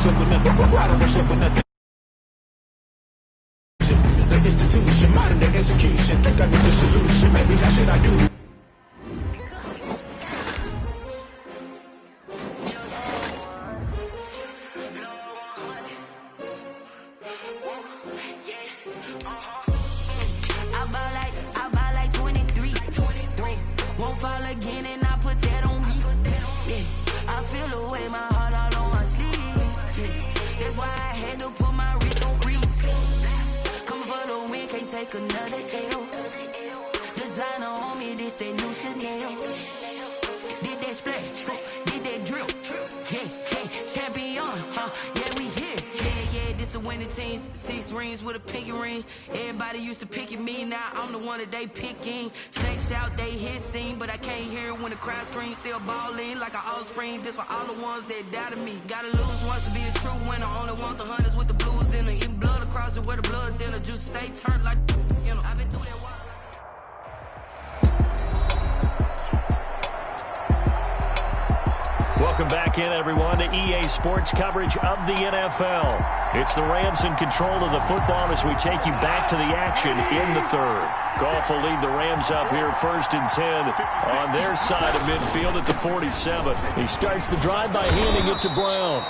I don't worship for nothing. The institution, modern day execution. Think I know the solution. Maybe that's what I do. I buy like 23. Won't fall again and I put that on me. Yeah, I feel the way, my heart all on my sleeve. Yeah, that's why I had to put my wrist on freeze. Coming for the win, can't take another L. Designer on me, this that new Chanel. Did that splash, did that drill. Yeah, champion, yeah, we here. Yeah, this the winning teams. 6 rings with a pinky ring. Everybody used to picking me, now I'm the one that they picking. Snakes out, they hissing, but I can't hear when the crowd screams. Still balling like an offspring. This for all the ones that doubted me. Gotta lose once to be a true winner. Only want the hunters with the blues in it. Eating blood across it where the blood thinner. Juice stay turned like, you know, I've been through that walk. Welcome back in, everyone, to EA Sports coverage of the NFL. It's the Rams in control of the football as we take you back to the action in the third. Goff will lead the Rams up here 1st and 10 on their side of midfield at the 47. He starts the drive by handing it to Brown.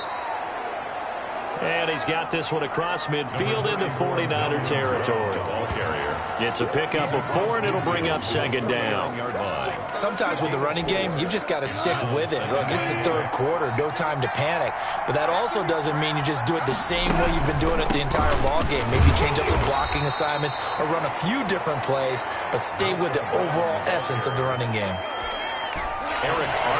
And he's got this one across midfield into 49er territory. It's a pickup of 4, and it'll bring up 2nd down. Sometimes with the running game, you've just got to stick with it. Look, it's the 3rd quarter, no time to panic. But that also doesn't mean you just do it the same way you've been doing it the entire ball game. Maybe change up some blocking assignments or run a few different plays, but stay with the overall essence of the running game.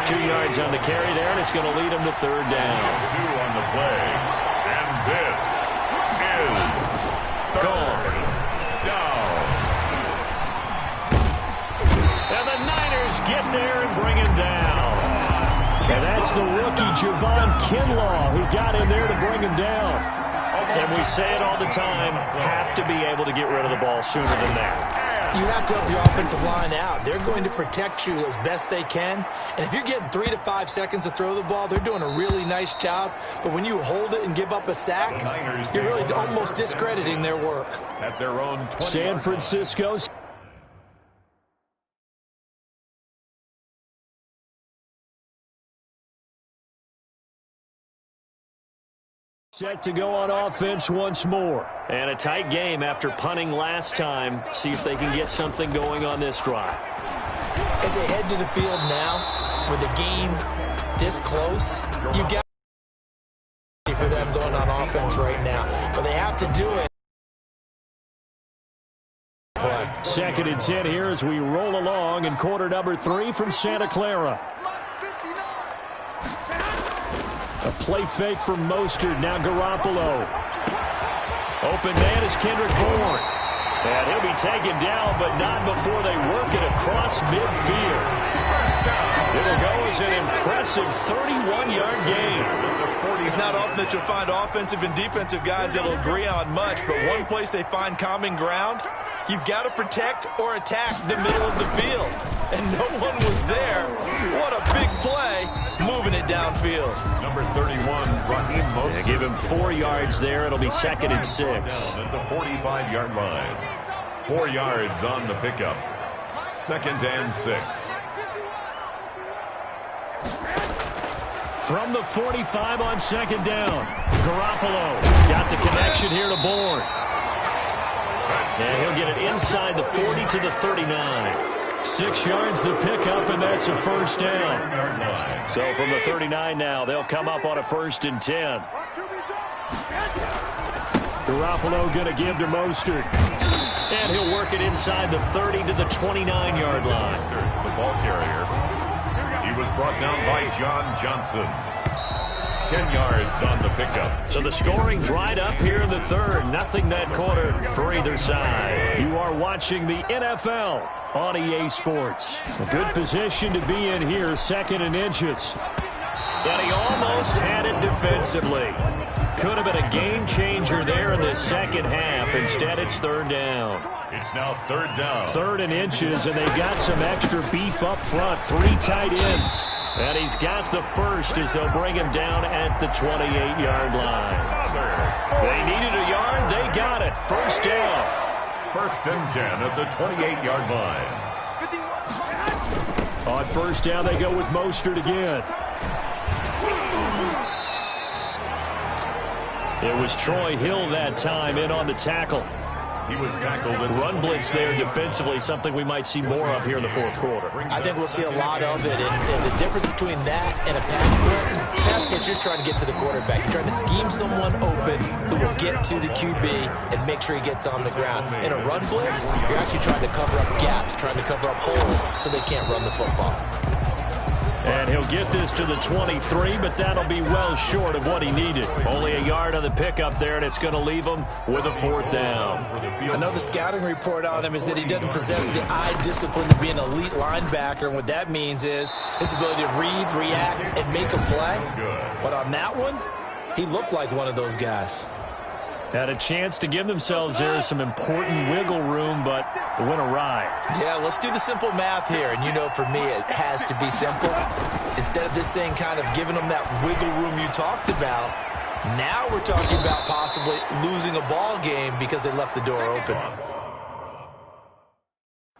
2 yards on the carry there, and it's going to lead him to 3rd down. 2 on the play. And this is gone. Down. And the Niners get there and bring him down. And that's the rookie Javon Kinlaw who got in there to bring him down. And we say it all the time, have to be able to get rid of the ball sooner than that. You have to help your offensive line out. They're going to protect you as best they can. And if you're getting 3 to 5 seconds to throw the ball, they're doing a really nice job. But when you hold it and give up a sack, you're really almost discrediting their work. At their own 20. San Francisco set to go on offense once more. And a tight game after punting last time. See if they can get something going on this drive. As they head to the field now, with the game this close, you've got for them going on offense right now. But they have to do it. 2nd and 10 here as we roll along in quarter number 3 from Santa Clara. A play fake from Mostert. Now Garoppolo. Open man is Kendrick Bourne. And he'll be taken down, but not before they work it across midfield. It'll go as an impressive 31-yard gain. It's not often that you'll find offensive and defensive guys that'll agree on much, but one place they find common ground, you've got to protect or attack the middle of the field. And no one was there. What a big play, moving it downfield. Number 31, Raheem Mostert. They give him 4 yards there. It'll be 2nd and 6. At the 45-yard line. 4 yards on the pickup. 2nd and 6. From the 45 on 2nd down. Garoppolo got the connection here to Bourne. And he'll get it inside the 40 to the 39. 6 yards the pickup, and that's a 1st down. So from the 39 now, they'll come up on a 1st and 10. Garoppolo going to give to Mostert. And he'll work it inside the 30 to the 29-yard line. The ball carrier. He was brought down by John Johnson. 10 yards on the pickup. So the scoring dried up here in the 3rd. Nothing that quarter for either side. You are watching the NFL on EA Sports. A good position to be in here, 2nd and inches. And he almost had it defensively. Could have been a game changer there in the 2nd half. Instead, it's 3rd down. It's now 3rd down. 3rd and inches, and they've got some extra beef up front. 3 tight ends. And he's got the first as they'll bring him down at the 28-yard line. They needed a yard. They got it. First down. 1st and 10 at the 28-yard line. On first down, they go with Mostert again. It was Troy Hill that time in on the tackle. He was tackled. Run blitz there defensively, something we might see more of here in the 4th quarter. I think we'll see a lot of it. And the difference between that and a pass blitz, you're trying to get to the quarterback. You're trying to scheme someone open who will get to the QB and make sure he gets on the ground. In a run blitz, you're actually trying to cover up gaps, trying to cover up holes so they can't run the football. And he'll get this to the 23, but that'll be well short of what he needed. Only a yard on the pickup there, and it's going to leave him with a 4th down. Another scouting report on him is that he doesn't possess the eye discipline to be an elite linebacker, and what that means is his ability to read, react, and make a play. But on that one, he looked like one of those guys. Had a chance to give themselves there some important wiggle room, but it went awry. Yeah, let's do the simple math here. And you know, for me, it has to be simple. Instead of this thing kind of giving them that wiggle room you talked about, now we're talking about possibly losing a ball game because they left the door open.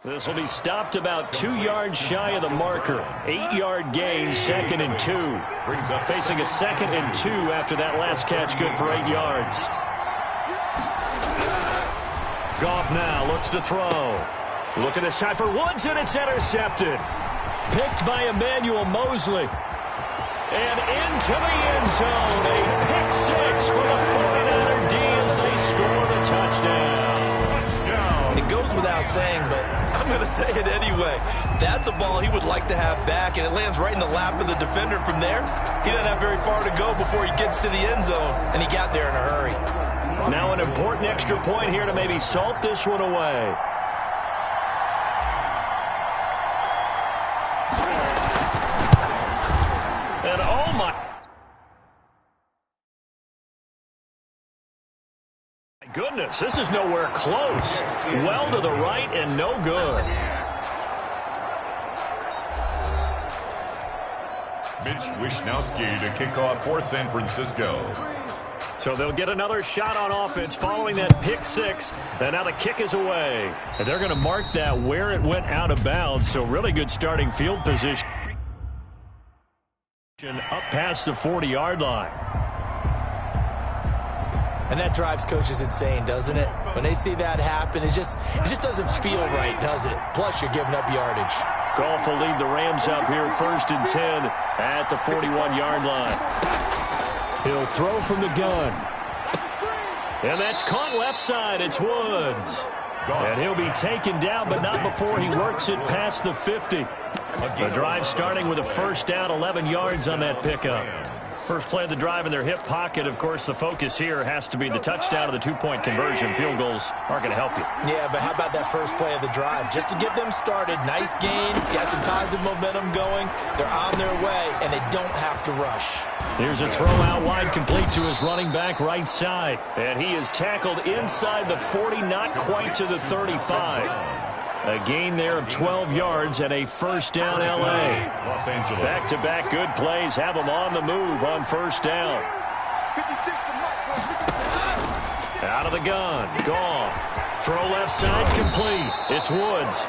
This will be stopped about 2 yards shy of the marker. 8-yard gain, 2nd and 2. Facing a 2nd and 2 after that last catch, good for 8 yards. Goff now looks to throw. Looking this time for Woods, and it's intercepted. Picked by Emmanuel Mosley. And into the end zone. A pick 6 for the 49er D as they score the touchdown. It goes without saying, but I'm going to say it anyway. That's a ball he would like to have back, and it lands right in the lap of the defender. From there, he doesn't have very far to go before he gets to the end zone, and he got there in a hurry. Now an important extra point here to maybe salt this one away. And oh my goodness, this is nowhere close. Well to the right and no good. Mitch Wishnowsky to kick off for San Francisco. So they'll get another shot on offense following that pick 6. And now the kick is away. And they're going to mark that where it went out of bounds. So really good starting field position. Up past the 40-yard line. And that drives coaches insane, doesn't it? When they see that happen, it just doesn't feel right, does it? Plus, you're giving up yardage. Goff will lead the Rams up here 1st and 10 at the 41-yard line. He'll throw from the gun. And that's caught left side. It's Woods. And he'll be taken down, but not before he works it past the 50. The drive starting with a 1st down, 11 yards on that pickup. First play of the drive in their hip pocket. Of course, the focus here has to be the touchdown of the 2-point conversion. Field goals aren't going to help you. Yeah, but how about that first play of the drive? Just to get them started, nice gain, got some positive momentum going. They're on their way, and they don't have to rush. Here's a throw out wide, complete to his running back right side. And he is tackled inside the 40, not quite to the 35. A gain there of 12 yards and a 1st down L.A. Los Angeles. Back-to-back good plays have them on the move on 1st down. Out of the gun. Goff. Throw left side complete. It's Woods.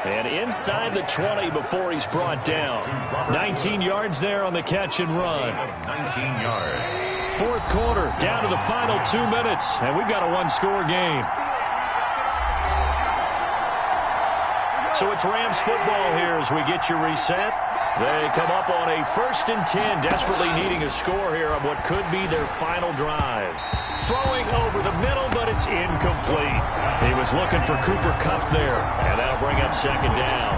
And inside the 20 before he's brought down. 19 yards there on the catch and run. 19 yards. 4th quarter, down to the final 2 minutes, and we've got a 1-score game. So it's Rams football here as we get you reset. They come up on a 1st and 10, desperately needing a score here on what could be their final drive. Throwing over the middle, but it's incomplete. He was looking for Cooper Kupp there, and that'll bring up 2nd down.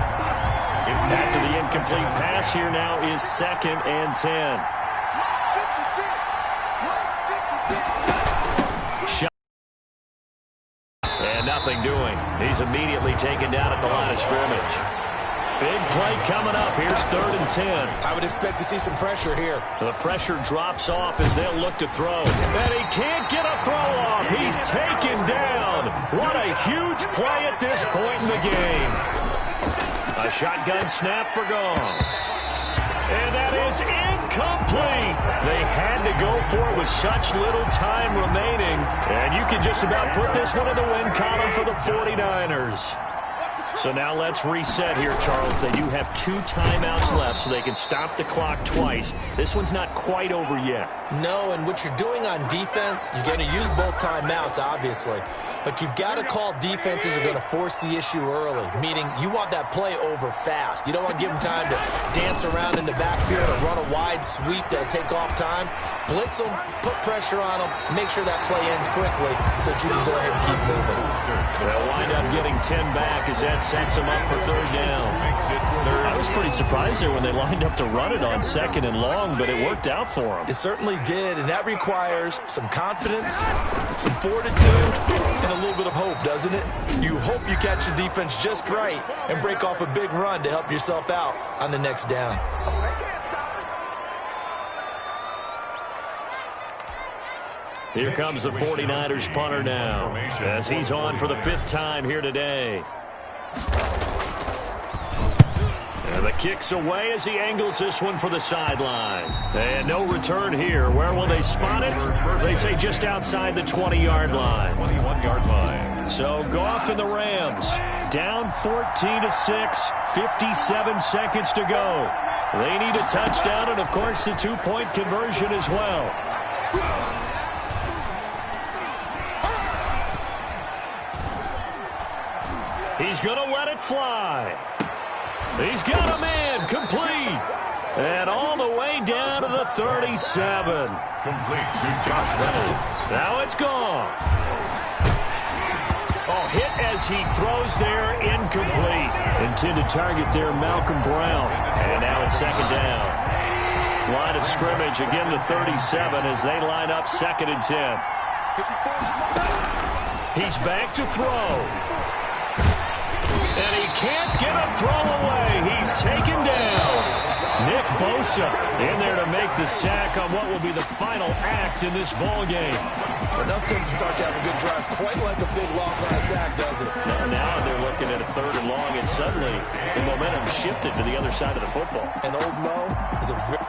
After the incomplete pass, here now is 2nd and 10. And nothing doing. He's immediately taken down at the line of scrimmage. Big play coming up. Here's 3rd and 10. I would expect to see some pressure here. The pressure drops off as they'll look to throw. And he can't get a throw off. He's taken down. What a huge play at this point in the game. A shotgun snap for Goff. And that is incomplete. They had to go for it with such little time remaining. And you can just about put this one in the win column for the 49ers. So now let's reset here, Charles. They do have 2 timeouts left, so they can stop the clock twice. This one's not quite over yet. No, and what you're doing on defense, you're going to use both timeouts, obviously. But you've got to call defenses are going to force the issue early, meaning you want that play over fast. You don't want to give them time to dance around in the backfield or run a wide sweep that'll take off time. Blitz them, put pressure on them, make sure that play ends quickly so that you can go ahead and keep moving. They'll wind up getting 10 back as that sets them up for 3rd down. I was pretty surprised there when they lined up to run it on 2nd and long, but it worked out for them. It certainly did, and that requires some confidence, some fortitude, and a little bit of hope, doesn't it? You hope you catch the defense just right and break off a big run to help yourself out on the next down. Here comes the 49ers punter now, as he's on for the 5th time here today. And the kick's away as he angles this one for the sideline. And no return here. Where will they spot it? They say just outside the 20-yard line. 21-yard line. So Goff and the Rams down 14-6, 57 seconds to go. They need a touchdown and, of course, the 2-point conversion as well. He's going to let it fly. He's got a man complete. And all the way down to the 37. Complete to Josh Reynolds. Now it's gone. Oh, hit as he throws there, incomplete. Intended target there, Malcolm Brown. And now it's 2nd down. Line of scrimmage, again the 37 as they line up 2nd and 10. He's back to throw. And he can't get a throw away. He's taken down. Nick Bosa in there to make the sack on what will be the final act in this ball game. Enough takes to start to have a good drive, quite like a big loss on a sack, does it? Now they're looking at a 3rd and long, and suddenly the momentum shifted to the other side of the football. And Old Mo is a very...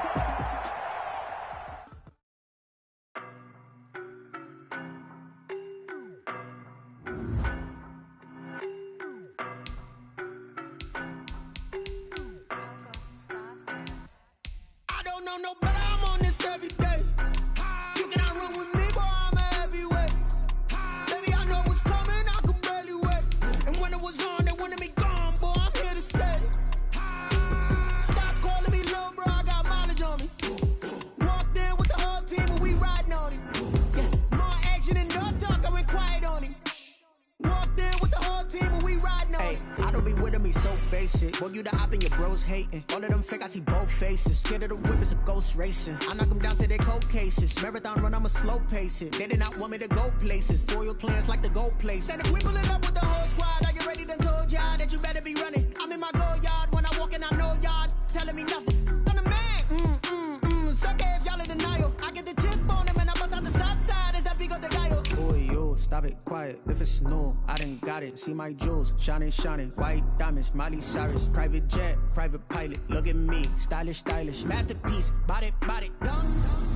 Boy, you the op and your bros hating. All of them fake, I see both faces. Scared of the whip, it's a ghost racing. I knock them down to their cold cases. Marathon run, I'ma slow pace it. They did not want me to go places. Foil plans like the gold place. And if we pulling up with the whole squad, are you ready to told y'all that you better be running? I'm in my go yard when I walk in, I know y'all telling me nothing. I'm the man, suck if y'all in denial. I get the chip on them and I bust out the south side. Is that big of the guy? Boy, yo, stop it, quiet. If it's new, I done got it. See my jewels, shining, shining. White diamonds, Miley Cyrus. Private jet, private pilot. Look at me, stylish, stylish. Masterpiece, body, body.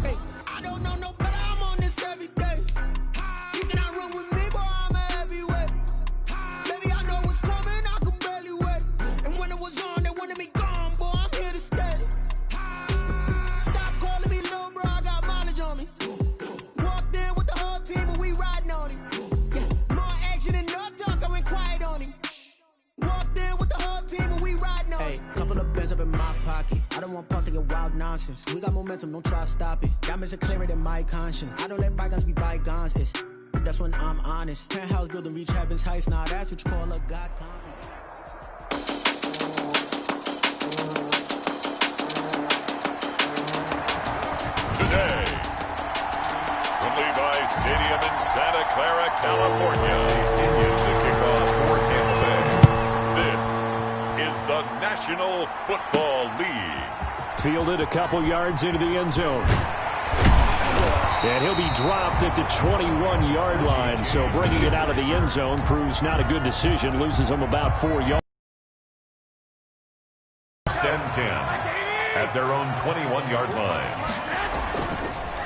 Hey, I don't know no better. I'm on this every day. You cannot run with me, boy. I'm a heavyweight. Baby, I know what's coming. I could barely wait. And when it was on, they wanted me gone, boy. I'm here to stay. Stop calling me little bro. I got mileage on me. Walked in with the whole team, and we riding on him. Yeah, more action and no talk. I went quiet on him. Walked in with the whole team, and we riding on him. Hey, couple of bands up in my pocket. I don't want pulse to get wild nonsense. We got momentum, don't try to stop it. Diamonds are clearer than my conscience. I don't let bygones be bygones. It's that's when I'm honest. Penthouse building reach heaven's heights. Now that's what you call a God confidence. Today, from Levi's Stadium in Santa Clara, California, the Indians to kick off for Tampa Bay. This is the National Football League. Fielded a couple yards into the end zone. And he'll be dropped at the 21-yard line. So bringing it out of the end zone proves not a good decision. Loses him about 4 yards. 10-10. at their own 21-yard line.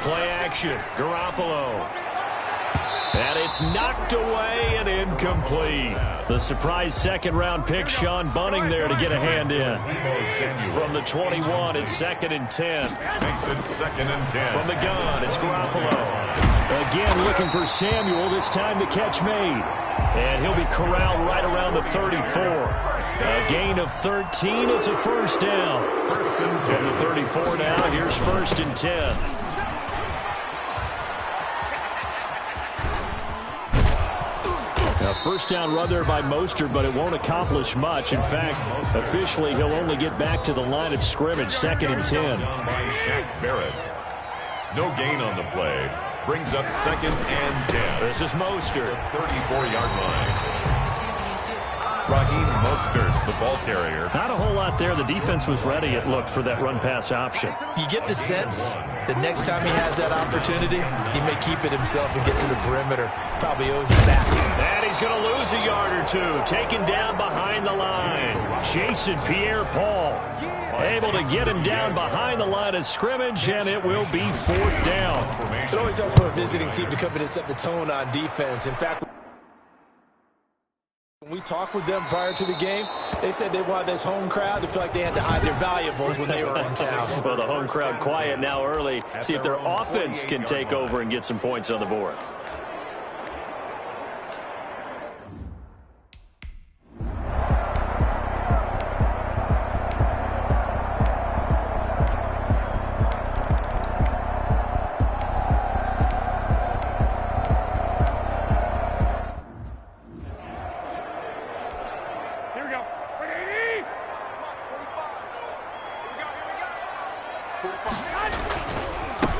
Play action. Garoppolo. And it's knocked away and incomplete. The surprise second-round pick, Sean Bunning, there to get a hand in. From the 21, it's 2nd and 10. Makes it 2nd and 10. From the gun, it's Garoppolo. Again, looking for Samuel. This time the catch made. And he'll be corralled right around the 34. A gain of 13. It's a first down. From the 34 now, here's 1st and 10. A first down run there by Mostert, but it won't accomplish much. In fact, officially, he'll only get back to the line of scrimmage, 2nd and 10. By Shaq Barrett. No gain on the play. Brings up 2nd and 10. This is Mostert. 34-yard line. Raheem Mostert, the ball carrier. Not a whole lot there. The defense was ready, it looked, for that run-pass option. You get the sense that next time he has that opportunity, he may keep it himself and get to the perimeter. Probably owes it back. And he's going to lose a yard or two. Taken down behind the line. Jason Pierre-Paul able to get him down behind the line of scrimmage, and it will be 4th down. It always helps for a visiting team to come in and set the tone on defense. In fact, when we talked with them prior to the game, they said they wanted this home crowd to feel like they had to hide their valuables when they were in town. Well, the home crowd quiet now early. See if their offense can take over and get some points on the board.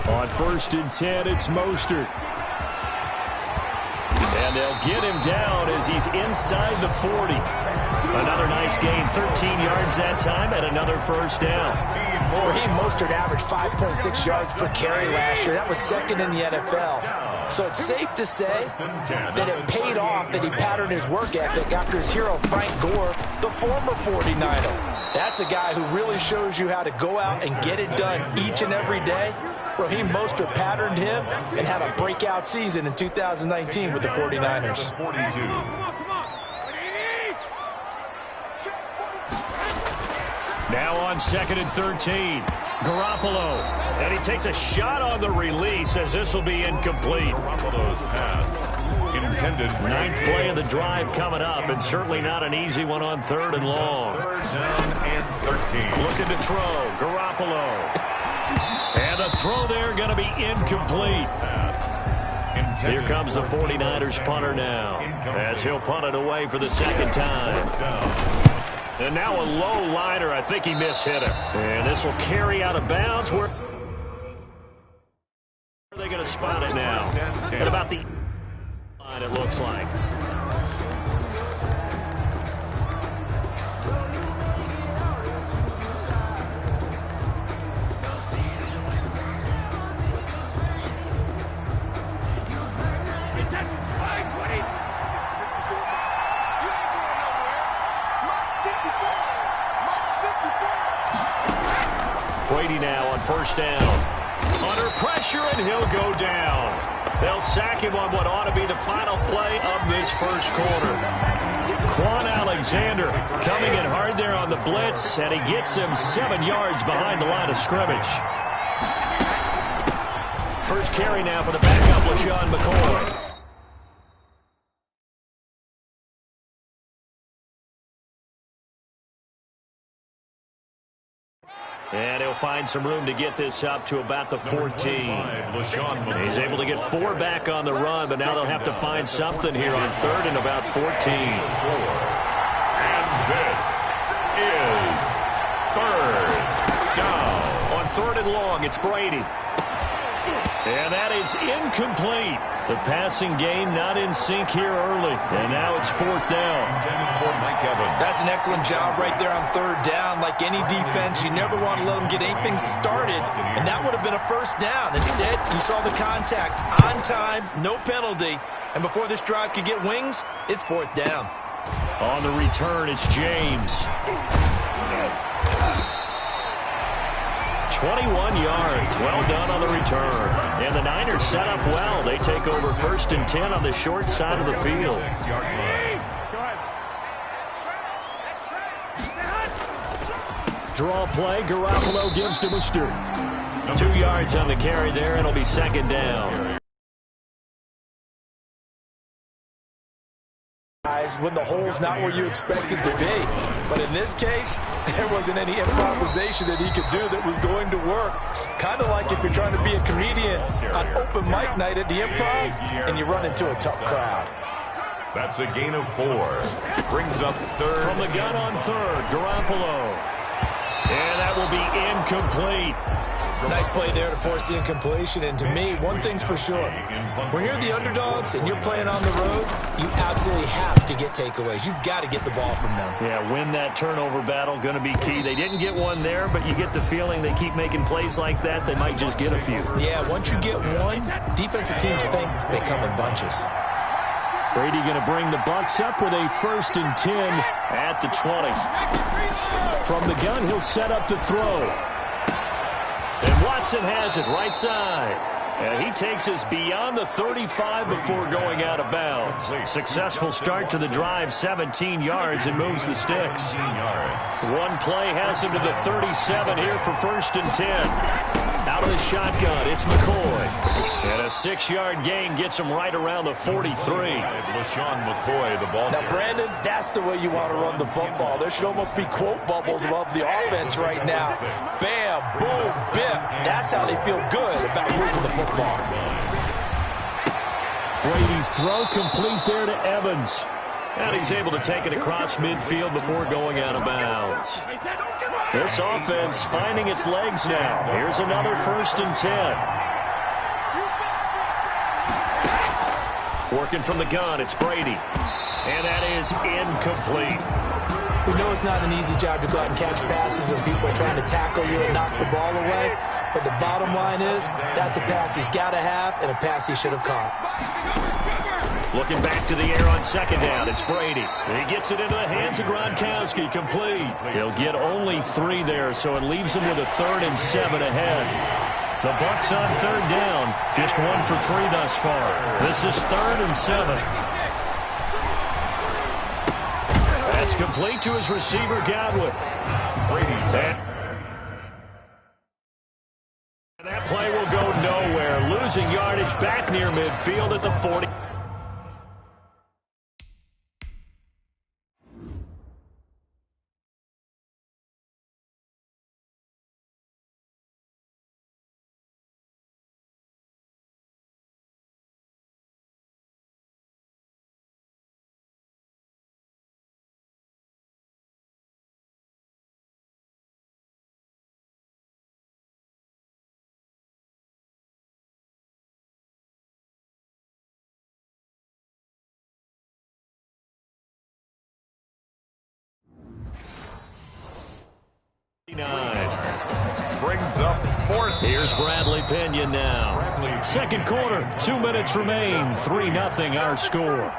On 1st and 10, it's Mostert. And they'll get him down as he's inside the 40. Another nice gain, 13 yards that time, and another first down. Raheem Mostert averaged 5.6 yards per carry last year. That was 2nd in the NFL. So it's safe to say that it paid off that he patterned his work ethic after his hero, Frank Gore, the former 49er. That's a guy who really shows you how to go out and get it done each and every day. Raheem Mostert patterned him and had a breakout season in 2019 with the 49ers. 42. Now on 2nd and 13. Garoppolo. And he takes a shot on the release as this will be incomplete. Garoppolo's pass intended. 9th play of the drive coming up, and certainly not an easy one on 3rd and long. 3rd down and 13. Looking to throw. Garoppolo. And the throw there going to be incomplete. Here comes the 49ers punter now, as he'll punt it away for the 2nd time. And now a low liner. I think he mishit it. And this will carry out of bounds. Where are they going to spot it now? At about the line, it looks like. Brady now on 1st down. Under pressure, and he'll go down. They'll sack him on what ought to be the final play of this first quarter. Quan Alexander coming in hard there on the blitz, and he gets him 7 yards behind the line of scrimmage. First carry now for the backup, LaShawn McCoy. And he'll find some room to get this up to about the 14. He's able to get 4 back on the run, but now they'll have to find something here on 3rd and about 14. And this is 3rd down. On 3rd and long, it's Brady. And that is incomplete. The passing game not in sync here early. And now it's 4th down. That's an excellent job right there on 3rd down. Like any defense, you never want to let them get anything started. And that would have been a first down. Instead, you saw the contact on time, no penalty. And before this drive could get wings, it's 4th down. On the return, it's James. 21 yards. Well done on the return. And the Niners set up well. They take over 1st and 10 on the short side of the field. Draw play. Garoppolo gives to Worcester. 2 yards on the carry there. It'll be 2nd down. When the hole's not where you expect it to be. But in this case, there wasn't any improvisation that he could do that was going to work. Kind of like if you're trying to be a comedian on open mic night at the Improv and you run into a tough crowd. That's a gain of 4. Brings up 3rd. From the gun on 3rd, Garoppolo. And that will be incomplete. Nice play there to force the incompletion. And to me, one thing's for sure. When you're the underdogs and you're playing on the road, you absolutely have to get takeaways. You've got to get the ball from them. Yeah, win that turnover battle, going to be key. They didn't get one there, but you get the feeling they keep making plays like that, they might just get a few. Yeah, once you get one, defensive teams think they come in bunches. Brady going to bring the Bucs up with a 1st and 10 at the 20. From the gun, he'll set up to throw. And Watson has it right side. And he takes us beyond the 35 before going out of bounds. Successful start to the drive, 17 yards, and moves the sticks. One play has him to the 37 here for 1st and 10. Out of the shotgun, it's McCoy. And a 6-yard gain gets him right around the 43. LaShawn McCoy, the ball. Now, Brandon, that's the way you want to run the football. There should almost be quote bubbles above the offense right now. Bam, boom, biff. That's how they feel good about moving the football. Brady's throw complete there to Evans. And he's able to take it across midfield before going out of bounds. This offense finding its legs now. Here's another 1st and 10. Working from the gun, it's Brady. And that is incomplete. We know it's not an easy job to go out and catch passes when people are trying to tackle you and knock the ball away. But the bottom line is, that's a pass he's got to have and a pass he should have caught. Looking back to the air on 2nd down, it's Brady. He gets it into the hands of Gronkowski, complete. He'll get only 3 there, so it leaves him with a 3rd and 7 ahead. The Bucs on 3rd down, just 1 for 3 thus far. This is 3rd and 7. That's complete to his receiver, Godwin. And that play will go nowhere, losing yardage back near midfield at the 40. Brings up 4th. Here's Bradley Pinion now. 2nd quarter, 2 minutes remain. 3-0 our score.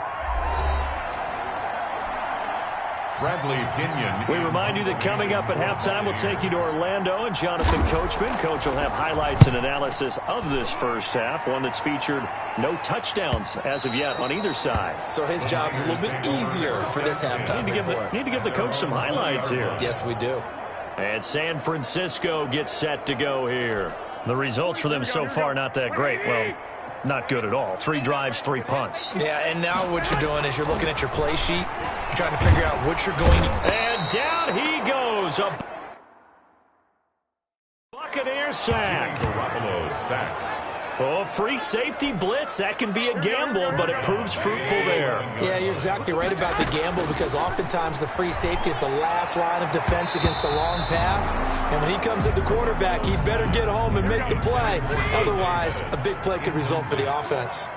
Bradley Pinion. We remind you that coming up at halftime, we'll take you to Orlando and Jonathan Coachman. Coach will have highlights and analysis of this first half, one that's featured no touchdowns as of yet on either side. So his job's a little bit easier for this halftime. Need to give the coach some highlights here. Yes, we do. And San Francisco gets set to go here. The results for them so far not that great. Well, not good at all. 3 drives, 3 punts. Yeah, and now what you're doing is you're looking at your play sheet. You're trying to figure out what you're going to... And down he goes. A Buccaneer sack. Garoppolo sacked. Oh, free safety blitz. That can be a gamble, but it proves fruitful there. Yeah, you're exactly right about the gamble because oftentimes the free safety is the last line of defense against a long pass. And when he comes at the quarterback, he better get home and make the play. Otherwise, a big play could result for the offense.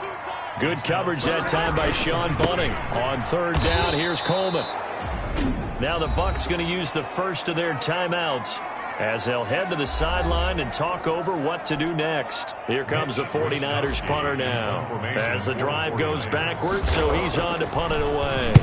Good coverage that time by Sean Bunting. On 3rd down, here's Coleman. Now the Bucs going to use the first of their timeouts as they'll head to the sideline and talk over what to do next. Here comes the 49ers punter now as the drive goes backwards, so he's on to punt it away.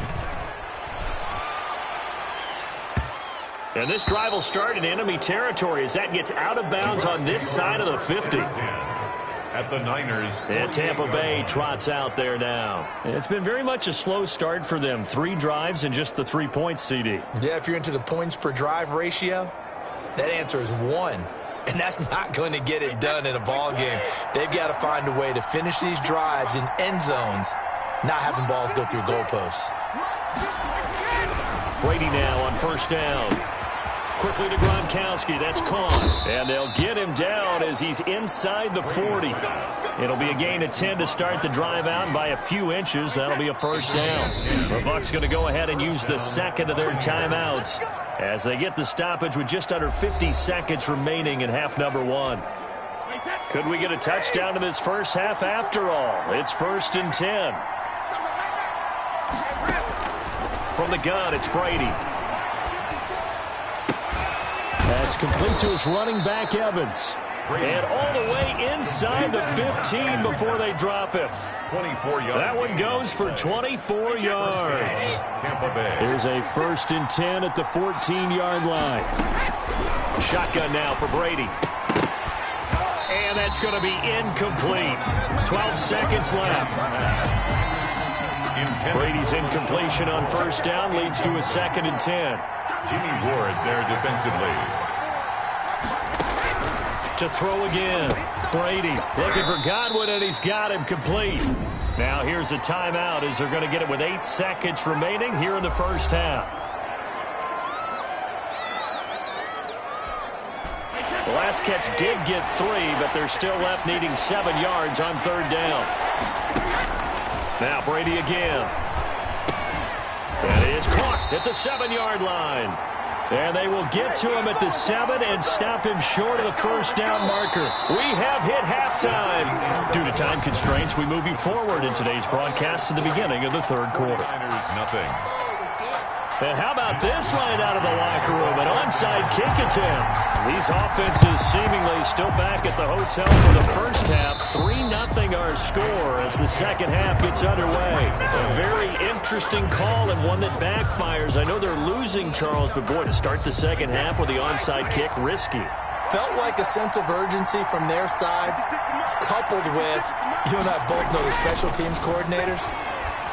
And this drive will start in enemy territory as that gets out of bounds on this side of the 50. At the Niners. And Tampa Bay trots out there now. It's been very much a slow start for them. 3 drives and just the 3 points, CD. Yeah, if you're into the points per drive ratio, that answer is 1. And that's not going to get it done in a ball game. They've got to find a way to finish these drives in end zones, not having balls go through goalposts. Brady now on first down. Quickly to Gronkowski. That's caught. And they'll get him down as he's inside the 40. It'll be a gain of 10 to start the drive out by a few inches. That'll be a first down. The Bucs going to go ahead and use the second of their timeouts as they get the stoppage with just under 50 seconds remaining in half number 1. Could we get a touchdown in this first half after all? It's 1st and 10. From the gun, it's Brady. That's complete to his running back, Evans. And all the way inside the 15 before they drop him. 24 yards. That one goes for 24 yards. Tampa Bay. Here's a 1st and 10 at the 14-yard line. Shotgun now for Brady. And that's going to be incomplete. 12 seconds left. Brady's incompletion on first down leads to a 2nd and 10. Jimmy Ward there defensively. To throw again. Brady looking for Godwin, and he's got him complete. Now here's a timeout as they're going to get it with 8 seconds remaining here in the first half. The last catch did get 3, but they're still left needing 7 yards on 3rd down. Now Brady again. And it is caught at the 7-yard line. And they will get to him at the 7 and stop him short of the first down marker. We have hit halftime. Due to time constraints, we move you forward in today's broadcast to the beginning of the 3rd quarter. Niners nothing. And how about this right out of the locker room? An onside kick attempt. These offenses seemingly still back at the hotel for the first half. 3-0 our score as the second half gets underway. A very interesting call and one that backfires. I know they're losing, Charles, but boy, to start the second half with the onside kick, risky. Felt like a sense of urgency from their side, coupled with, you and I both know the special teams coordinators,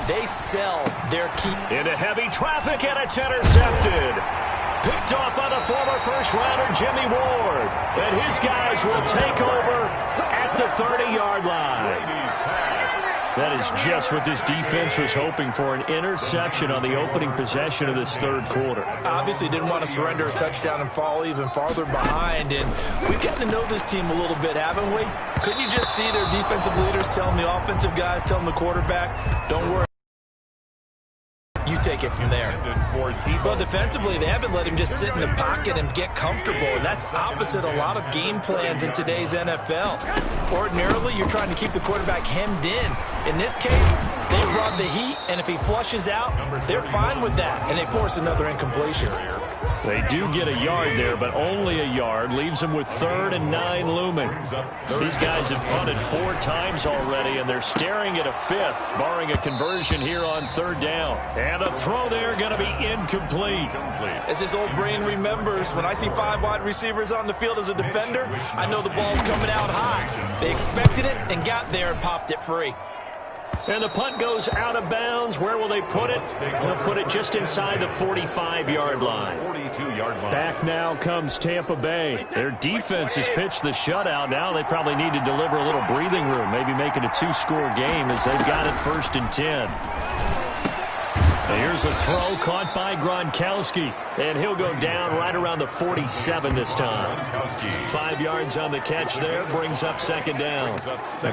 they sell their key. Into heavy traffic, and it's intercepted. Picked off by the former first-rounder Jimmy Ward. And his guys will take over at the 30-yard line. That is just what this defense was hoping for, an interception on the opening possession of this 3rd quarter. Obviously didn't want to surrender a touchdown and fall even farther behind. And we've gotten to know this team a little bit, haven't we? Couldn't you just see their defensive leaders telling the offensive guys, telling the quarterback, don't worry. You take it from there. Well, defensively, they haven't let him just sit in the pocket and get comfortable, and that's opposite a lot of game plans in today's NFL. Ordinarily, you're trying to keep the quarterback hemmed in. In this case, they rub the heat, and if he flushes out, they're fine with that, and they force another incompletion. They do get a yard there, but only a yard. Leaves them with 3rd and 9 looming. These guys have punted 4 times already, and they're staring at a 5th, barring a conversion here on 3rd down. And the throw there going to be incomplete. As this old brain remembers, when I see 5 wide receivers on the field as a defender, I know the ball's coming out high. They expected it and got there and popped it free. And the punt goes out of bounds. Where will they put it? They'll put it just inside the 45-yard line. 42-yard line. Back now comes Tampa Bay. Their defense has pitched the shutout. Now they probably need to deliver a little breathing room, maybe make it a 2-score game as they've got it 1st and 10. And here's a throw caught by Gronkowski. And he'll go down right around the 47 this time. 5 yards on the catch there, brings up 2nd down.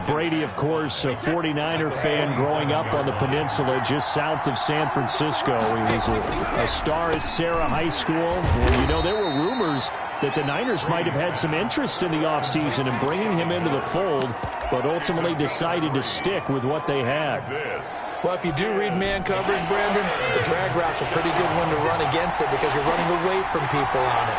Brady, of course, a 49er fan growing up on the peninsula just south of San Francisco. He was a star at Sarah High School. And, you know, there were rumors that the Niners might have had some interest in the offseason in bringing him into the fold, but ultimately decided to stick with what they had. Well, if you do read man coverage, Brandon, the drag route's a pretty good one to run against it because you're running away from people on it.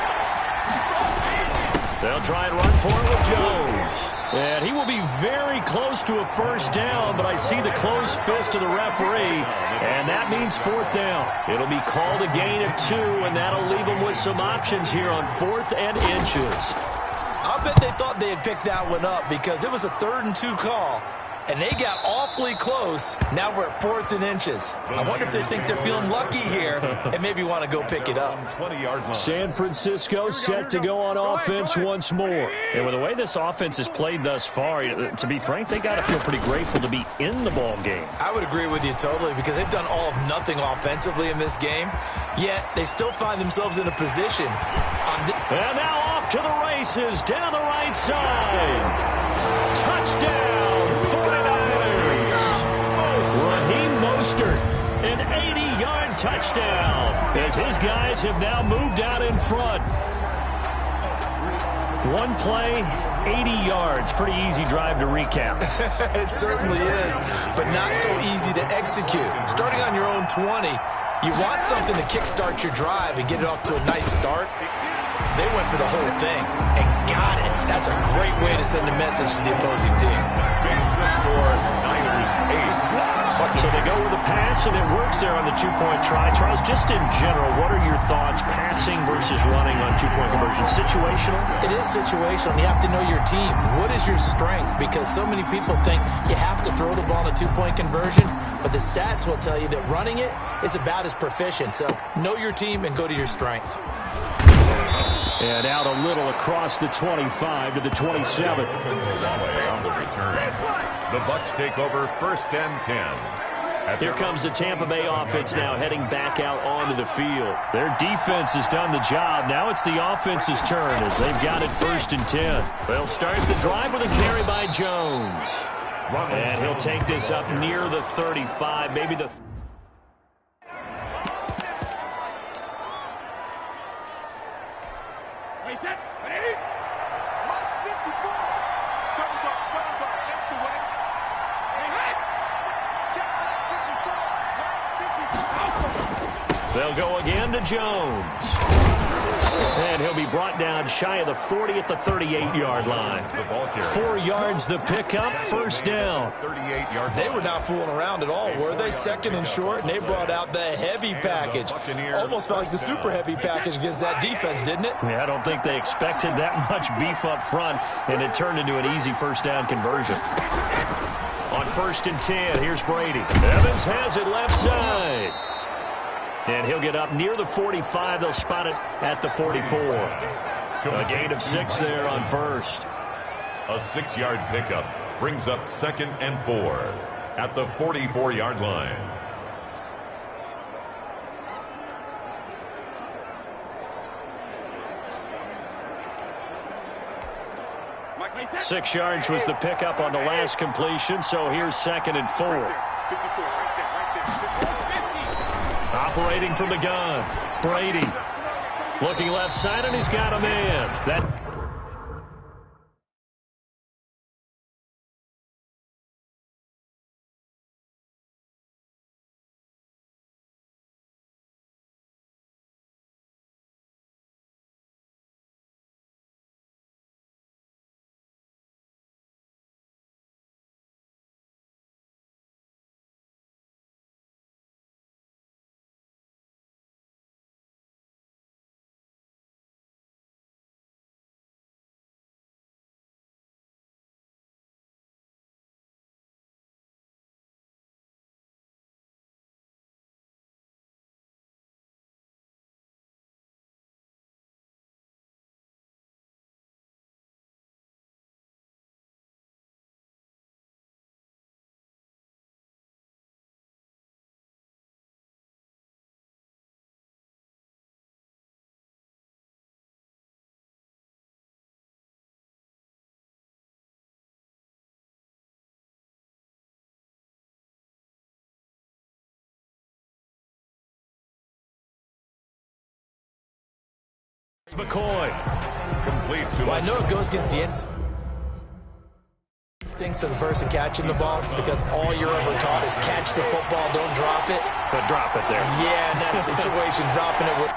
They'll try and run for it with Jones. And he will be very close to a first down, but I see the closed fist of the referee, and that means fourth down. It'll be called a gain of 2, and that'll leave them with some options here on 4th and inches. I bet they thought they had picked that one up because it was a 3rd and 2 call. And they got awfully close. Now we're at 4th and inches. I wonder if they think they're feeling lucky here and maybe want to go pick it up. San Francisco set to go on offense once more. And with the way this offense has played thus far, to be frank, they got to feel pretty grateful to be in the ball game. I would agree with you totally because they've done all of nothing offensively in this game, yet they still find themselves in a position. And now off to the races down the right side. Touchdown, 49ers. Raheem Mostert, an 80-yard touchdown as his guys have now moved out in front. One play, 80 yards. Pretty easy drive to recap. It certainly is, but not so easy to execute. Starting on your own 20, you want something to kickstart your drive and get it off to a nice start. They went for the whole thing and got it. That's a great way to send a message to the opposing team. Makes the score Niners 8. So they go with a pass, and it works there on the two-point try. Charles, just in general, what are your thoughts passing versus running on two-point conversion? Situational? It is situational. You have to know your team. What is your strength? Because so many people think you have to throw the ball in a two-point conversion, but the stats will tell you that running it is about as proficient. So know your team and go to your strength. And out a little across the 25 to the 27. On the return. The Bucs take over 1st and 10. Here comes the Tampa Bay offense now heading back out onto the field. Their defense has done the job. Now it's the offense's turn as they've got it 1st and 10. They'll start the drive with a carry by Jones. And he'll take this up near the 35, maybe the... They'll go again to Jones. And he'll be brought down shy of the 40 at the 38-yard line. 4 yards the pickup, 1st down. They were not fooling around at all, were they? 2nd and short, and they brought out the heavy package. Almost felt like the super heavy package against that defense, didn't it? Yeah, I don't think they expected that much beef up front, and it turned into an easy 1st down conversion. On 1st and 10, here's Brady. Evans has it left side. And he'll get up near the 45. They'll spot it at the 44. A gain of 6 there on 1st. A 6-yard pickup brings up 2nd and 4 at the 44-yard line. Six yards was the pickup on the last completion, so here's 2nd and 4. Operating from the gun, Brady. Looking left side, and he's got a man. That it's McCoy. Complete to Well, I know it goes against the instincts of the person catching the ball because all you're ever taught is catch the football, don't drop it. But drop it there. Yeah, in that situation, dropping it would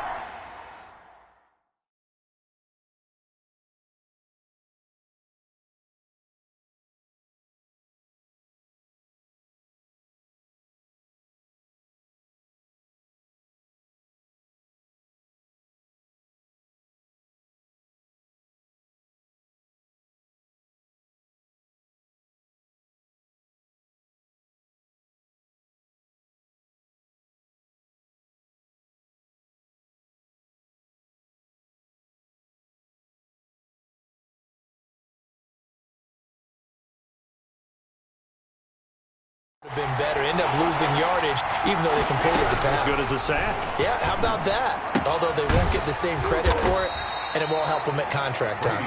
Been better, end up losing yardage, even though they completed the pass. As good as a sack. Yeah, how about that? Although they won't get the same credit for it, and it won't help them at contract time.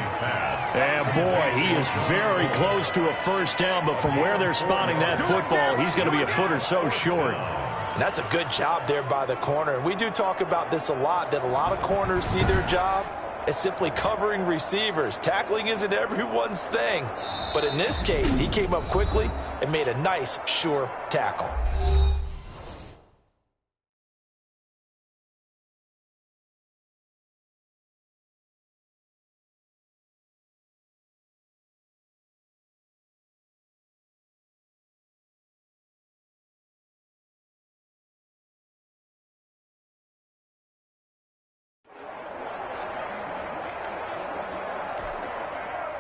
And boy, he is very close to a first down, but from where they're spotting that football, he's going to be a foot or so short. And that's a good job there by the corner. And we do talk about this a lot, that a lot of corners see their job as simply covering receivers. Tackling isn't everyone's thing. But in this case, he came up quickly and made a nice, sure tackle.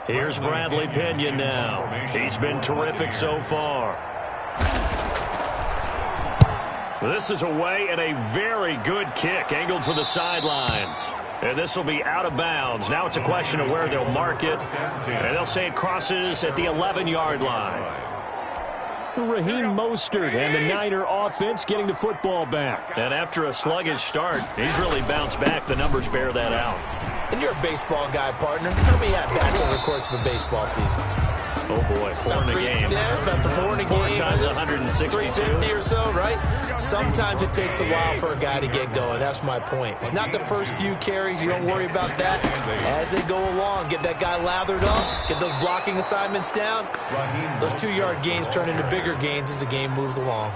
Here's Bradley Pinion now. He's been terrific so far. This is away and a very good kick, angled for the sidelines. And this will be out of bounds. Now it's a question of where they'll mark it. And they'll say it crosses at the 11-yard line. Raheem Mostert and the Niner offense getting the football back. And after a sluggish start, he's really bounced back. The numbers bear that out. And you're a baseball guy, partner. How many at-bats over the course of a baseball season? Oh, boy, four in a game. Yeah, about the four in a game. 4 times 162. 350 or so, right? Sometimes it takes a while for a guy to get going. That's my point. It's not the first few carries. You don't worry about that. As they go along, get that guy lathered up, get those blocking assignments down. Those 2-yard gains turn into bigger gains as the game moves along.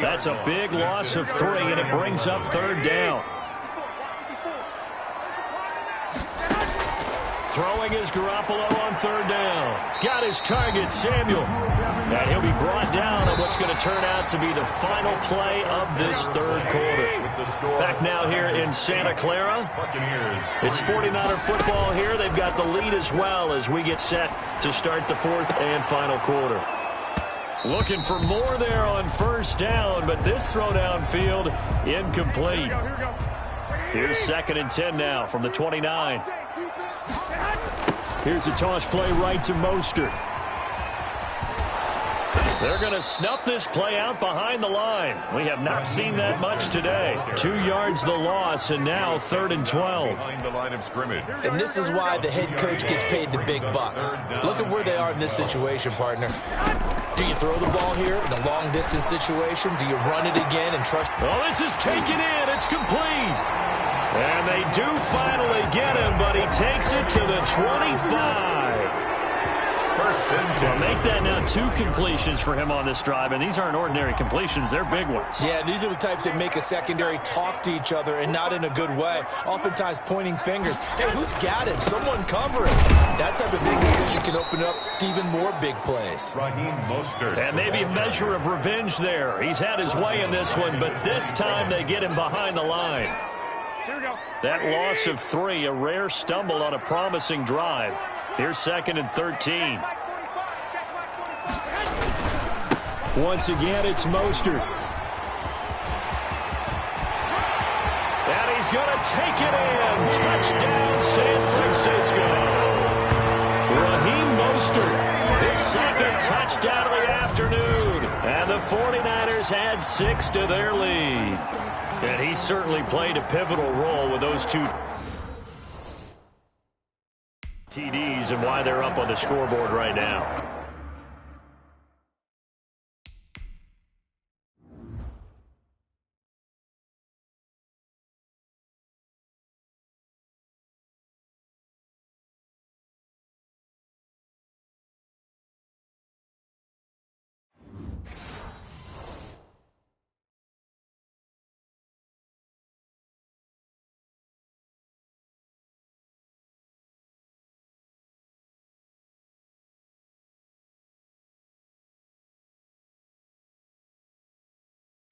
That's a big loss of 3, and it brings up 3rd down. Throwing is Garoppolo on 3rd down. Got his target, Samuel. And he'll be brought down on what's going to turn out to be the final play of this 3rd quarter. Back now here in Santa Clara. It's 49er football here. They've got the lead as well as we get set to start the 4th and final quarter. Looking for more there on 1st down, but this throw downfield incomplete. Here's 2nd and 10 now from the 29. Here's a toss play right to Mostert. They're going to snuff this play out behind the line. We have not seen that much today. 2 yards the loss, and now 3rd and 12. Behind the line of scrimmage. And this is why the head coach gets paid the big bucks. Look at where they are in this situation, partner. Do you throw the ball here in a long-distance situation? Do you run it again and trust? Oh, this is taken in. It's complete. And they do finally get him, but he takes it to the 25. Well, make that now 2 completions for him on this drive, and these aren't ordinary completions. They're big ones. Yeah, these are the types that make a secondary talk to each other and not in a good way. Oftentimes pointing fingers. Hey, who's got him? Someone cover it. That type of big decision can open up to even more big plays. Raheem Mostert. And maybe a measure of revenge there. He's had his way in this one, but this time they get him behind the line. That loss of 3, a rare stumble on a promising drive. Here's 2nd and 13. Once again, it's Mostert. And he's going to take it in. Touchdown, San Francisco. Raheem Mostert, his 2nd touchdown of the afternoon. And the 49ers add 6 to their lead. And he certainly played a pivotal role with those 2 TDs and why they're up on the scoreboard right now.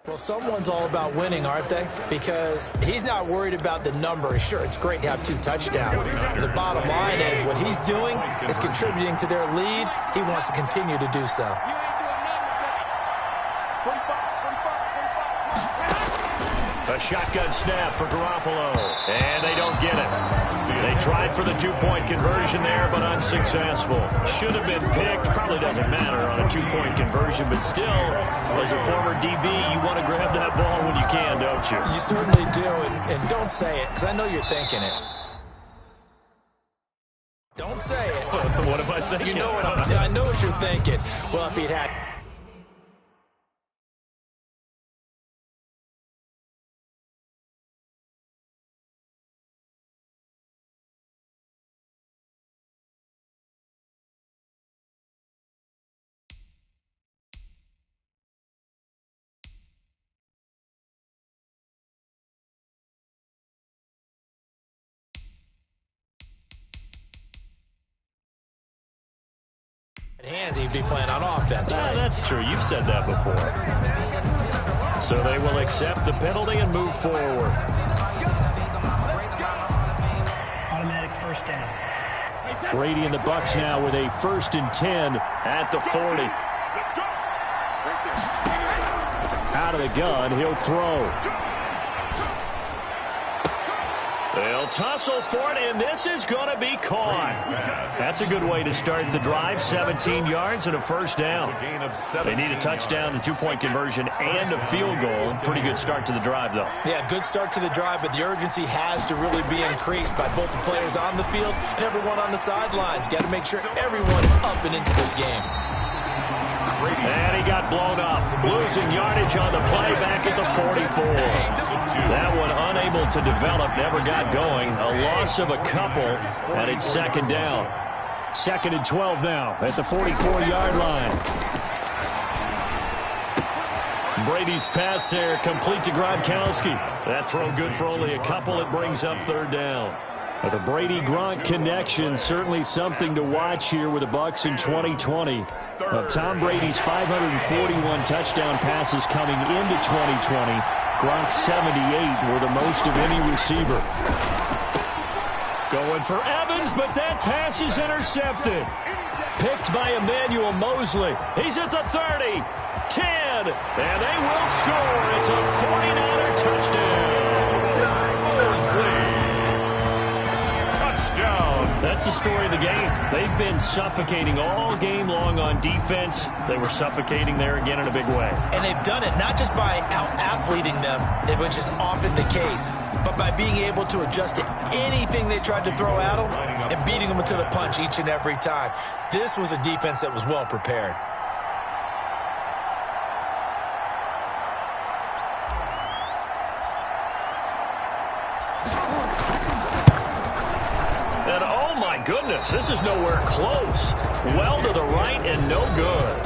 Well, someone's all about winning, aren't they? Because he's not worried about the number. Sure, it's great to have 2 touchdowns. But the bottom line is what he's doing is contributing to their lead. He wants to continue to do so. A shotgun snap for Garoppolo. And they don't get it. They tried for the two-point conversion there, but unsuccessful. Should have been picked. Probably doesn't matter on a two-point conversion, but still, as a former DB, you want to grab that ball when you can, don't you? You certainly do, and don't say it, because I know you're thinking it. Don't say it. What am I thinking? You know what I know what you're thinking. Well, if he'd had... hands, he'd be playing on offense, right? That's true. You've said that before. So they will accept the penalty and move forward. Automatic first down. Brady and the Bucs now with a 1st and 10 at the 40. Out of the gun, he'll throw. They'll tussle for it, and this is going to be caught. That's a good way to start the drive. 17 yards and a first down. They need a touchdown, a two-point conversion, and a field goal. Pretty good start to the drive, though. Yeah, good start to the drive, but the urgency has to really be increased by both the players on the field and everyone on the sidelines. Got to make sure everyone is up and into this game. And he got blown up. Losing yardage on the play back at the 44. That one unable to develop, never got going. A loss of a couple, and it's 2nd down. 2nd and 12 now at the 44-yard line. Brady's pass there, complete to Gronkowski. That throw good for only a couple. It brings up 3rd down. The Brady-Gronk connection, certainly something to watch here with the Bucs in 2020. Of Tom Brady's 541 touchdown passes coming into 2020, Gronk's 78 were the most of any receiver. Going for Evans, but that pass is intercepted. Picked by Emmanuel Mosley. He's at the 30, 10, and they will score. It's a 49er touchdown. That's the story of the game. They've been suffocating all game long on defense. They were suffocating there again in a big way. And they've done it not just by out-athleting them, which is often the case, but by being able to adjust to anything they tried to throw at them and beating them to the punch each and every time. This was a defense that was well prepared. Goodness, this is nowhere close. Well to the right and no good.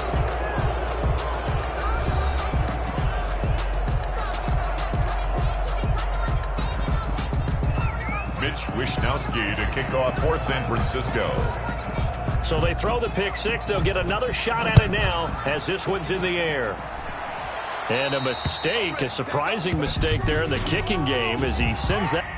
Mitch Wishnowsky to kick off for San Francisco. So they throw the pick six. They'll get another shot at it now as this one's in the air. And a mistake, a surprising mistake there in the kicking game as he sends that.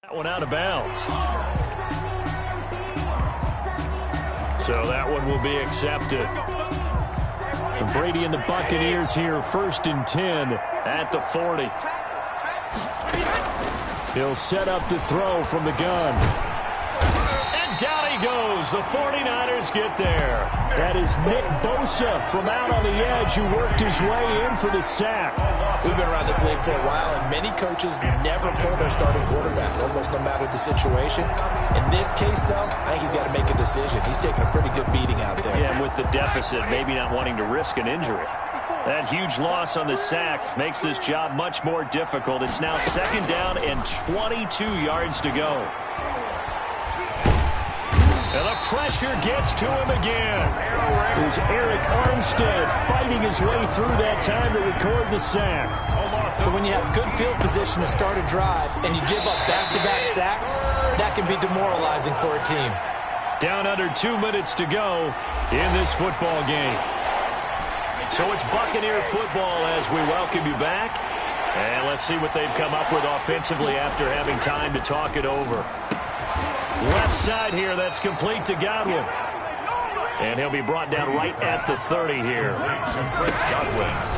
That one out of bounds. So that one will be accepted. Brady and the Buccaneers here, 1st and 10 at the 40. He'll set up to throw from the gun. And down he goes. The 49ers get there. That is Nick Bosa from out on the edge who worked his way in for the sack. We've been around this league for a while, and many coaches never pull their starting quarterback, almost no matter the situation. In this case, though, I think he's got to make a decision. He's taking a pretty good beating out there. Yeah, and with the deficit, maybe not wanting to risk an injury. That huge loss on the sack makes this job much more difficult. It's now 2nd down and 22 yards to go. And the pressure gets to him again. It was Eric Armstead fighting his way through that time to record the sack. So when you have good field position to start a drive and you give up back-to-back sacks, that can be demoralizing for a team. Down under 2 minutes to go in this football game. So it's Buccaneer football as we welcome you back. And let's see what they've come up with offensively after having time to talk it over. Left side here, that's complete to Godwin. And he'll be brought down right at the 30 here.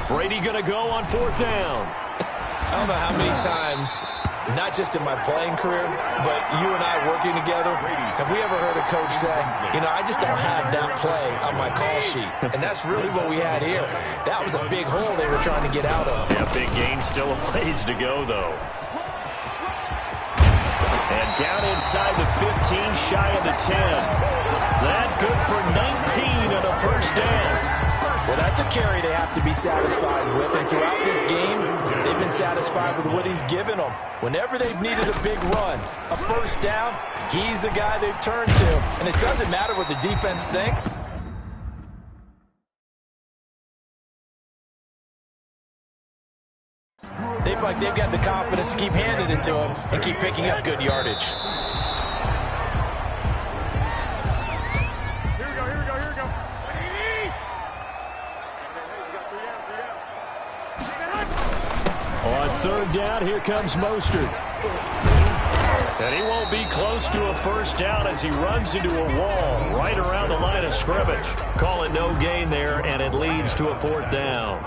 Brady going to go on 4th down. I don't know how many times, not just in my playing career, but you and I working together, have we ever heard a coach say, you know, I just don't have that play on my call sheet. And that's really what we had here. That was a big hole they were trying to get out of. Yeah, big gain, still a ways to go, though. And down inside the 15, shy of the 10. That good for 19 on a 1st down. Well, that's a carry they have to be satisfied with. And throughout this game, they've been satisfied with what he's given them. Whenever they've needed a big run, a 1st down, he's the guy they've turned to. And it doesn't matter what the defense thinks. They feel like they've got the confidence to keep handing it to him and keep picking up good yardage. On 3rd down, here comes Mostert. And he won't be close to a 1st down as he runs into a wall right around the line of scrimmage. Call it no gain there, and it leads to a 4th down.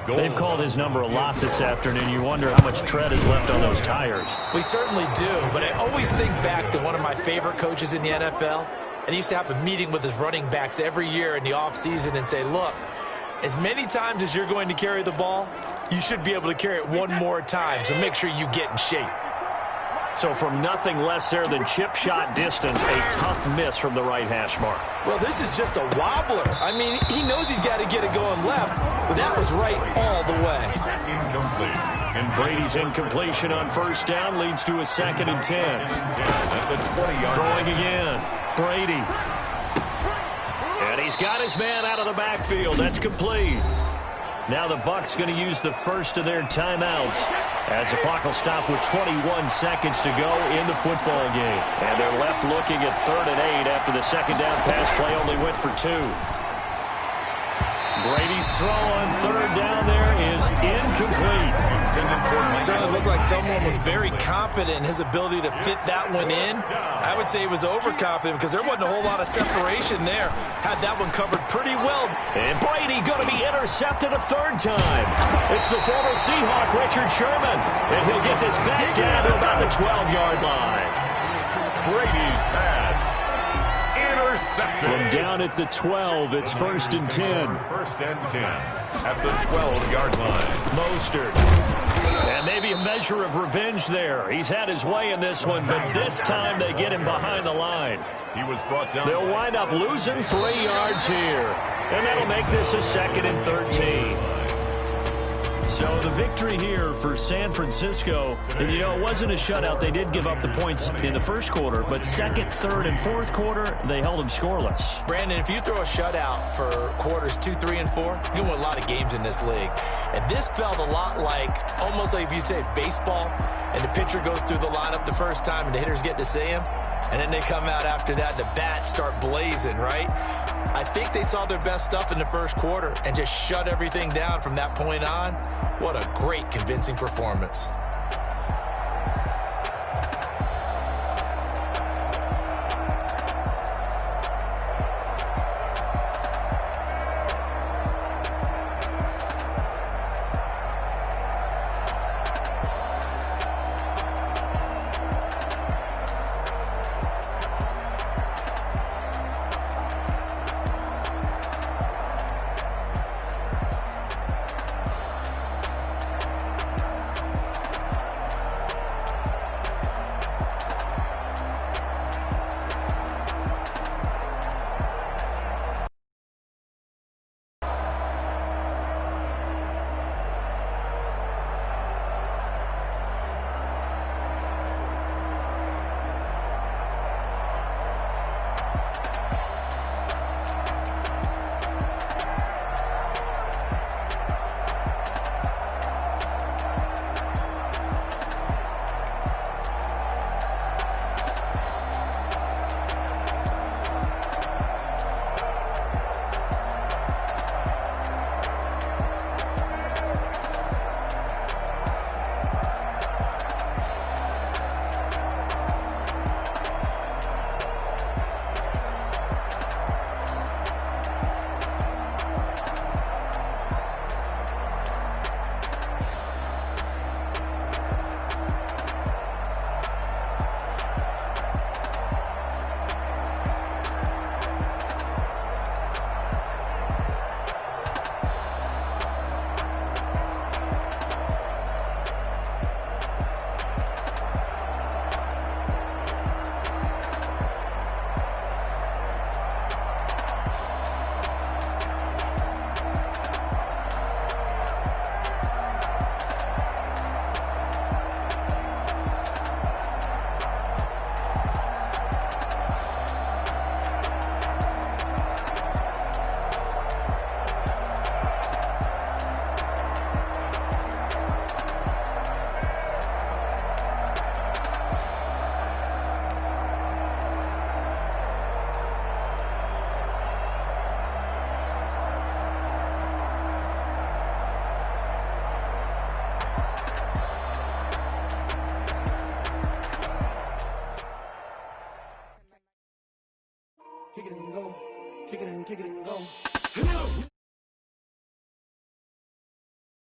They've called his number a lot this afternoon. You wonder how much tread is left on those tires. We certainly do, but I always think back to one of my favorite coaches in the NFL. And he used to have a meeting with his running backs every year in the offseason and say, look, as many times as you're going to carry the ball, you should be able to carry it one more time, so make sure you get in shape. So from nothing less there than chip shot distance, a tough miss from the right hash mark. Well, this is just a wobbler. I mean, he knows he's got to get it going left, but that was right all the way. And Brady's incompletion on 1st down leads to a 2nd and 10. Throwing again. Brady. And he's got his man out of the backfield. That's complete. Now the Bucs going to use the first of their timeouts as the clock will stop with 21 seconds to go in the football game. And they're left looking at 3rd and 8 after the 2nd down pass play only went for 2. Brady's throw on 3rd down there is incomplete. It certainly looked like someone was very confident in his ability to fit that one in. I would say he was overconfident because there wasn't a whole lot of separation there. Had that one covered pretty well. And Brady going to be intercepted a 3rd time. It's the former Seahawk, Richard Sherman. And he'll get this back down to about the 12-yard line. Brady's pass. Intercepted. From down at the 12, it's 1st and 10. 1st and 10 at the 12-yard line. Mostert. And maybe a measure of revenge there. He's had his way in this one, but this time they get him behind the line. He was brought down. They'll wind up losing 3 yards here. And that'll make this a 2nd and 13. So the victory here for San Francisco, and you know, it wasn't a shutout. They did give up the points in the 1st quarter, but 2nd, 3rd, and 4th quarter, they held them scoreless. Brandon, if you throw a shutout for quarters 2, 3, and 4, you win a lot of games in this league. And this felt a lot like, almost like if you say baseball, and the pitcher goes through the lineup the first time and the hitters get to see him, and then they come out after that, the bats start blazing, right? I think they saw their best stuff in the 1st quarter and just shut everything down from that point on. What a great, convincing performance. kick it and go.